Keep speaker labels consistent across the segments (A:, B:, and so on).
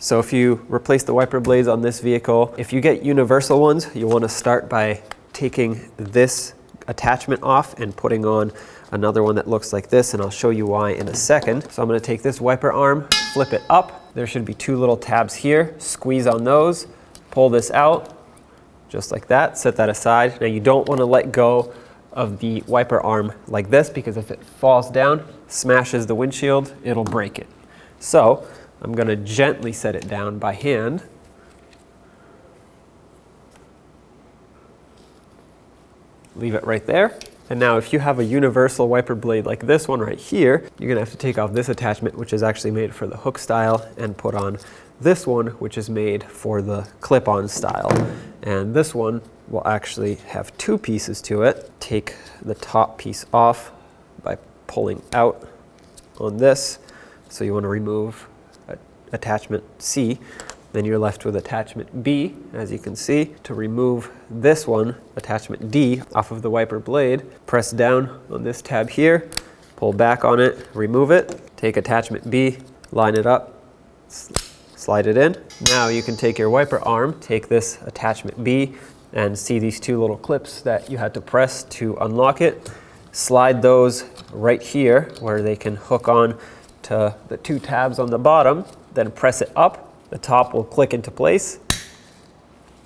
A: So if you replace the wiper blades on this vehicle, if you get universal ones, you want to start by taking this attachment off and putting on another one that looks like this, and I'll show you why in a second. So I'm going to take this wiper arm, flip it up. There should be two little tabs here. Squeeze on those, pull this out, just like that. Set that aside. Now you don't want to let go of the wiper arm like this, because if it falls down, smashes the windshield, it'll break it. So I'm going to gently set it down by hand. Leave it right there. And now if you have a universal wiper blade like this one right here, you're going to have to take off this attachment, which is actually made for the hook style, and put on this one, which is made for the clip-on style. And this one will actually have two pieces to it. Take the top piece off by pulling out on this. So you want to remove attachment C. Then you're left with attachment B, as you can see. To remove this one, attachment D, off of the wiper blade, press down on this tab here, pull back on it, remove it, take attachment B, line it up, slide it in. Now you can take your wiper arm, take this attachment B, and see these two little clips that you had to press to unlock it. Slide those right here where they can hook on to the two tabs on the bottom, then press it up. The top will click into place.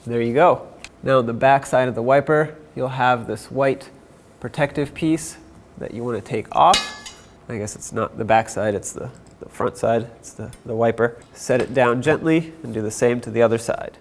A: There you go. Now on the back side of the wiper, you'll have this white protective piece that you want to take off. I guess it's not the back side, it's the front side. It's the wiper. Set it down gently and do the same to the other side.